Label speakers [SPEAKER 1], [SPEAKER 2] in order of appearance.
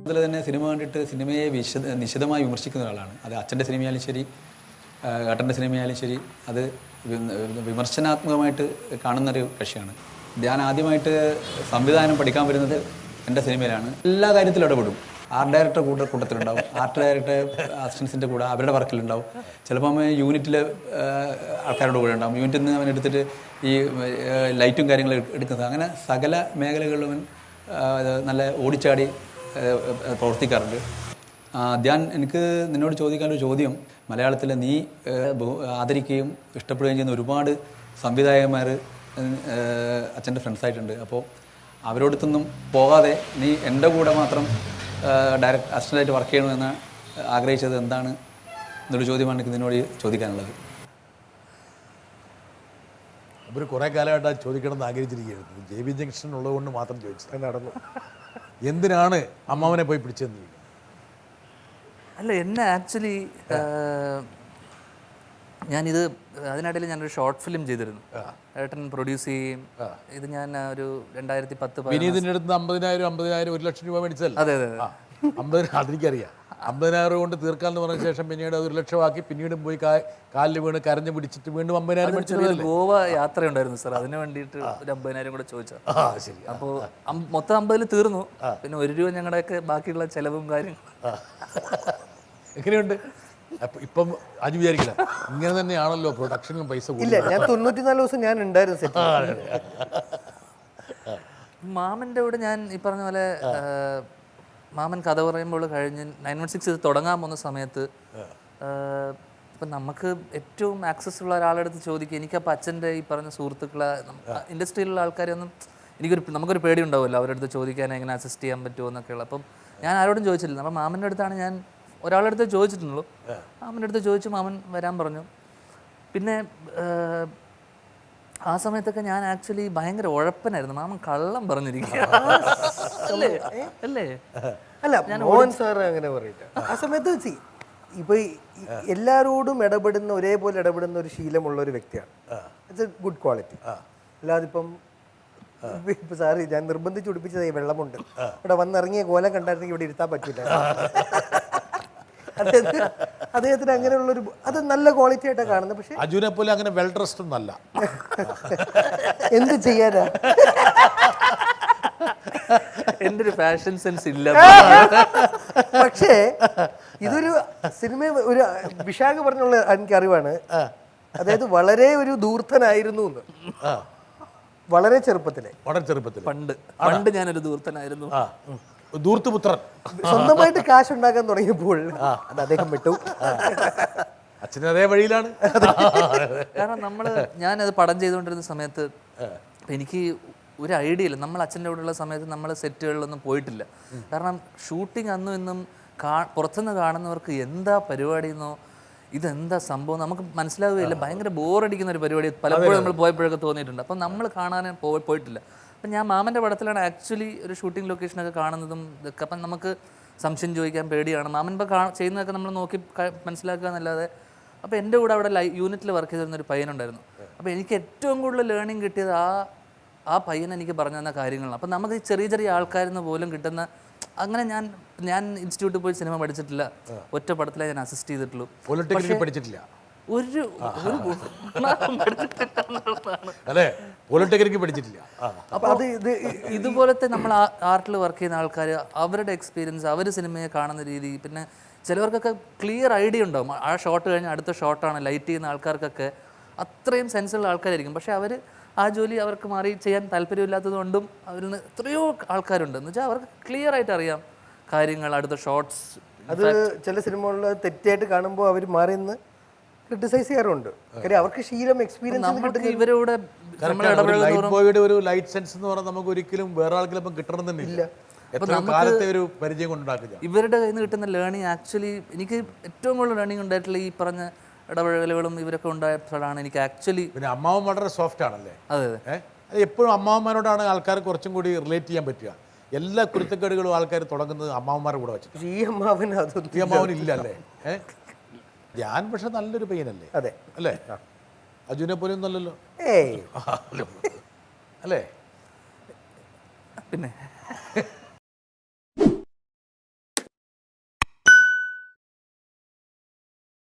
[SPEAKER 1] അതുപോലെ തന്നെ സിനിമ കണ്ടിട്ട് സിനിമയെ നിശിതമായി വിമർശിക്കുന്ന ഒരാളാണ്. അത് അച്ഛൻ്റെ സിനിമയായാലും ശരി, ഏട്ടൻ്റെ സിനിമയായാലും ശരി, അത് വിമർശനാത്മകമായിട്ട് കാണുന്നൊരു കക്ഷിയാണ്. ഞാൻ ആദ്യമായിട്ട് സംവിധാനം പഠിക്കാൻ വരുന്നത് എൻ്റെ സിനിമയിലാണ്. എല്ലാ കാര്യത്തിലും ഇടപെടും. ആർട്ട് ഡയറക്ടർ കൂട്ടത്തിലുണ്ടാവും, ആർട്ട് ഡയറക്ടർ അസിസ്റ്റൻസിൻ്റെ കൂടെ അവരുടെ വർക്കിലുണ്ടാവും. ചിലപ്പോൾ യൂണിറ്റിലെ ആൾക്കാരുടെ കൂടെ ഉണ്ടാവും. യൂണിറ്റിൽ നിന്ന് അവൻ എടുത്തിട്ട് ഈ ലൈറ്റും കാര്യങ്ങളും എടുക്കുന്നത്. അങ്ങനെ സകല മേഖലകളിലും അവൻ നല്ല ഓടിച്ചാടി പ്രവർത്തിക്കാറുണ്ട്. എനിക്ക് നിന്നോട് ചോദിക്കാനൊരു ചോദ്യം, മലയാളത്തിൽ നീ ആദരിക്കുകയും ഇഷ്ടപ്പെടുകയും ചെയ്യുന്ന ഒരുപാട് സംവിധായകന്മാർ അച്ഛൻ്റെ ഫ്രണ്ട്സായിട്ടുണ്ട്. അപ്പോൾ അവരോടത്തൊന്നും പോകാതെ നീ എൻ്റെ കൂടെ മാത്രം ഡയറക്റ്റ് അസിസ്റ്റൻ്റായിട്ട് വർക്ക് ചെയ്യണമെന്ന് ആഗ്രഹിച്ചത് എന്താണ് എന്നൊരു ചോദ്യമാണ് എനിക്ക് നിന്നോട് ചോദിക്കാനുള്ളത്.
[SPEAKER 2] അവർ കുറേ കാലമായിട്ട് ചോദിക്കണമെന്ന് ആഗ്രഹിച്ചിരിക്കുകയായിരുന്നു. JB ജംഗ്ഷൻ ഉള്ളതുകൊണ്ട് മാത്രം ചോദിച്ചത്. നടന്നു. എന്തിനാണ് അമ്മാവനെ പോയി പിടിച്ചെന്ന്?
[SPEAKER 3] അല്ല, എന്നെ ആക്ച്വലി ഞാനിത് അതിനിടയിൽ ഞാനൊരു ഷോർട്ട് ഫിലിം ചെയ്തിരുന്നു. ഏട്ടൻ പ്രൊഡ്യൂസ് ചെയ്യും. ഇത് ഞാൻ ഒരു 2010
[SPEAKER 2] വിനീതിൻ്റെ അടുത്ത് 50,000 1 ലക്ഷം രൂപ മേടിച്ചല്ല?
[SPEAKER 3] അതെ അതെ
[SPEAKER 2] 50,000 അതെനിക്കറിയാം. 50,000 കൊണ്ട് തീർക്കാമെന്ന് പറഞ്ഞ ശേഷം പിന്നീട് അത് 1 ലക്ഷമാക്കി. പിന്നീടും പോയി കാലിൽ വീണ് കരഞ്ഞു പിടിച്ചിട്ട് വീണ്ടും 50,000 മേടിച്ചിട്ട്
[SPEAKER 3] ഗോവ യാത്രയുണ്ടായിരുന്നു സാർ. അതിന് വേണ്ടിയിട്ട് ഒരു 50,000 കൂടെ ചോദിച്ചു.
[SPEAKER 2] ശരി.
[SPEAKER 3] അപ്പോൾ മൊത്തം 50,000 തീർന്നു. പിന്നെ 1 രൂപ ഞങ്ങളുടെയൊക്കെ ബാക്കിയുള്ള ചെലവും കാര്യങ്ങളും.
[SPEAKER 2] എങ്ങനെയുണ്ട് ഇപ്പം? അജു വിചാരിക്കില്ല ഇങ്ങനെ തന്നെയാണല്ലോ പ്രൊഡക്ഷനിലും പൈസ
[SPEAKER 4] ഇല്ല. ഞാൻ 94 ദിവസം ഞാൻ ഉണ്ടായിരുന്നു സെറ്റ്.
[SPEAKER 3] മാമൻ്റെ കൂടെ ഞാൻ ഈ പറഞ്ഞ പോലെ മാമൻ കഥ പറയുമ്പോൾ കഴിഞ്ഞ് 916 ഇത് തുടങ്ങാൻ പോകുന്ന സമയത്ത് ഇപ്പം നമുക്ക് ഏറ്റവും ആക്സസ് ഉള്ള ഒരാളുടെ അടുത്ത് ചോദിക്കുക. എനിക്കപ്പോൾ അച്ഛൻ്റെ ഈ പറഞ്ഞ സുഹൃത്തുക്കളെ ഇൻഡസ്ട്രിയിലുള്ള ആൾക്കാരൊന്നും നമുക്കൊരു പേടി ഉണ്ടാവുമല്ലോ അവരുടെ അടുത്ത് ചോദിക്കാൻ, എങ്ങനെ അസിസ്റ്റ് ചെയ്യാൻ പറ്റുമോ എന്നൊക്കെയുള്ള. അപ്പം ഞാൻ ആരോടും ചോദിച്ചില്ല. അപ്പം മാമൻ്റെ അടുത്താണ് ഞാൻ ഒരാളുടെ അടുത്ത് ചോദിച്ചിട്ടുള്ളൂ. മാമൻ്റെ അടുത്ത് ചോദിച്ചു, മാമൻ വരാൻ പറഞ്ഞു. പിന്നെ ആ സമയത്തൊക്കെ ഞാൻ ആക്ച്വലി ഭയങ്കര ഉഴപ്പനായിരുന്നു. മാമൻ കള്ളം പറഞ്ഞിരിക്കുക അല്ലേ?
[SPEAKER 4] അല്ല, മോഹൻ സാർ അങ്ങനെ പറയില്ല. ആ സമയത്ത് ഇപ്പൊ എല്ലാരോടും ഒരേപോലെ ഇടപെടുന്ന ഒരു ശീലമുള്ള ഒരു വ്യക്തിയാണ്. It's A good quality. അല്ലാതെ ഇപ്പം സാറി ഞാൻ നിർബന്ധിച്ച് ഉടുപ്പിച്ചത് ഈ വെള്ളമുണ്ട് ഇവിടെ വന്നിറങ്ങിയ കോലം കണ്ടായിരുന്നെങ്കിൽ ഇവിടെ ഇരുത്താൻ പറ്റില്ല. അദ്ദേഹത്തിന് അങ്ങനെയുള്ളൊരു അത് നല്ല ക്വാളിറ്റി ആയിട്ടാണ് കാണുന്നത്. പക്ഷെ
[SPEAKER 2] അജുനെ പോലെ അങ്ങനെ വെൽ ഡ്രസ്ഡ് ഒന്നല്ല.
[SPEAKER 4] എന്ത് ചെയ്യാനാ?
[SPEAKER 3] എൻ്റെ ഒരു ഫാഷൻ സെൻസ് ഇല്ല.
[SPEAKER 4] പക്ഷേ ഇതൊരു സിനിമ ഒരു വിശാഖ പറഞ്ഞുള്ള എനിക്കറിവാണ്. അതായത് വളരെ ഒരു ധൂർത്തനായിരുന്നു എന്ന്. വളരെ ചെറുപ്പത്തിലെ
[SPEAKER 3] പണ്ട് ഞാനൊരു ധൂർത്തനായിരുന്നു.
[SPEAKER 2] ധൂർത്തുപുത്രൻ.
[SPEAKER 4] സ്വന്തമായിട്ട് കാശ് ഉണ്ടാക്കാൻ തുടങ്ങിയപ്പോൾ അത് അദ്ദേഹം വിട്ടു.
[SPEAKER 2] അച്ഛനും അതേ വഴിയിലാണ്.
[SPEAKER 3] കാരണം ഞാനത് പടം ചെയ്തുകൊണ്ടിരുന്ന സമയത്ത് എനിക്ക് ഒരു ഐഡിയ ഇല്ല. നമ്മൾ അച്ഛൻ്റെ കൂടെയുള്ള സമയത്ത് നമ്മൾ സെറ്റുകളിലൊന്നും പോയിട്ടില്ല. കാരണം ഷൂട്ടിംഗ് അന്നും ഇന്നും പുറത്തുനിന്ന് കാണുന്നവർക്ക് എന്താ പരിപാടി എന്നോ ഇതെന്താ സംഭവം നമുക്ക് മനസ്സിലാവുകയില്ല. ഭയങ്കര ബോറടിക്കുന്ന ഒരു പരിപാടി പലപ്പോഴും നമ്മൾ പോയപ്പോഴൊക്കെ തോന്നിയിട്ടുണ്ട്. അപ്പം നമ്മൾ കാണാൻ പോയിട്ടില്ല. അപ്പം ഞാൻ മാമൻ്റെ പടത്തിലാണ് ആക്ച്വലി ഒരു ഷൂട്ടിംഗ് ലൊക്കേഷനൊക്കെ കാണുന്നതും ഇതൊക്കെ. അപ്പം നമുക്ക് സംശയം ചോദിക്കാൻ പേടിയാണ്. മാമൻ ഇപ്പോൾ ചെയ്യുന്നതൊക്കെ നമ്മൾ നോക്കി മനസ്സിലാക്കുക എന്നല്ലാതെ. അപ്പോൾ എൻ്റെ കൂടെ അവിടെ യൂണിറ്റിൽ വർക്ക് ചെയ്തിരുന്നൊരു പയ്യനുണ്ടായിരുന്നു. അപ്പോൾ എനിക്ക് ഏറ്റവും കൂടുതൽ ലേണിംഗ് കിട്ടിയത് ആ പയ്യൻ എനിക്ക് പറഞ്ഞു തന്ന കാര്യങ്ങളാണ്. അപ്പം നമുക്ക് ഈ ചെറിയ ചെറിയ ആൾക്കാരിൽ നിന്ന് പോലും കിട്ടുന്ന അങ്ങനെ ഞാൻ ഇൻസ്റ്റിറ്റ്യൂട്ടിൽ പോയി സിനിമ പഠിച്ചിട്ടില്ല. ഒറ്റ പടത്തിലേ ഞാൻ അസിസ്റ്റ് ചെയ്തിട്ടുള്ളൂ.
[SPEAKER 2] പഠിച്ചിട്ടില്ല.
[SPEAKER 3] ഇതുപോലത്തെ നമ്മൾ ആർട്ടിൽ വർക്ക് ചെയ്യുന്ന ആൾക്കാർ അവരുടെ എക്സ്പീരിയൻസ്, അവർ സിനിമയെ കാണുന്ന രീതി, പിന്നെ ചിലവർക്കൊക്കെ ക്ലിയർ ഐഡിയ ഉണ്ടാവും. ആ ഷോട്ട് കഴിഞ്ഞ് അടുത്ത ഷോട്ടാണ് ലൈറ്റ് ചെയ്യുന്ന ആൾക്കാർക്കൊക്കെ അത്രയും സെൻസുള്ള ആൾക്കാരായിരിക്കും. പക്ഷെ അവർ ആ ജോലി അവർക്ക് മാറി ചെയ്യാൻ താല്പര്യമില്ലാത്തത് കൊണ്ടും അവരിൽ നിന്ന് എത്രയോ ആൾക്കാരുണ്ട്. എന്ന് വെച്ചാൽ അവർക്ക് ക്ലിയർ ആയിട്ട് അറിയാം കാര്യങ്ങൾ, അടുത്ത ഷോട്ട്സ്.
[SPEAKER 4] അത് ചില സിനിമകളിൽ തെറ്റായിട്ട് കാണുമ്പോൾ അവർ മാറി നിന്ന് ക്രിട്ടിസൈസ് ചെയ്യാറുണ്ട്. കാര്യം അവർക്ക് ശീലം എക്സ്പീരിയൻസ്
[SPEAKER 3] ഇവരോട്
[SPEAKER 2] ഒരു ലൈറ്റ് സെൻസ് എന്ന് പറഞ്ഞാൽ നമുക്ക് ഒരിക്കലും വേറെ ആൾക്കും കിട്ടണമെന്നില്ല. ഒരു പരിചയം കൊണ്ടുണ്ടാക്കുക.
[SPEAKER 3] ഇവരുടെ കയ്യിൽ നിന്ന് കിട്ടുന്ന ലേണിംഗ് ആക്ച്വലി എനിക്ക് ഏറ്റവും കൂടുതൽ ലേണിംഗ് ഉണ്ടായിട്ടുള്ള ഈ പറഞ്ഞ ഇടപെടലുകളും ഇവരൊക്കെ ഉണ്ടായപ്പോഴാണ് എനിക്ക് ആക്ച്വലി.
[SPEAKER 2] പിന്നെ അമ്മാവൻ വളരെ സോഫ്റ്റ് ആണല്ലേ?
[SPEAKER 3] അതെ
[SPEAKER 2] അതെ. എപ്പോഴും അമ്മാവന്മാരോടാണ് ആൾക്കാർ കുറച്ചും കൂടി റിലേറ്റ് ചെയ്യാൻ പറ്റുക. എല്ലാ കുരുത്തക്കേടുകളും ആൾക്കാർ തുടങ്ങുന്നത് അമ്മാവന്മാരുടെ കൂടെ വെച്ചിട്ട്.
[SPEAKER 4] ഈ അമ്മാവൻ
[SPEAKER 2] ഇല്ല അല്ലേ? ഞാൻ പക്ഷെ നല്ലൊരു പയ്യനല്ലേ?
[SPEAKER 4] അതെ
[SPEAKER 2] അല്ലേ? അജുനെ പോലെയൊന്നും അല്ലല്ലോ
[SPEAKER 4] ഏയ്
[SPEAKER 2] അല്ലേ?
[SPEAKER 3] പിന്നെ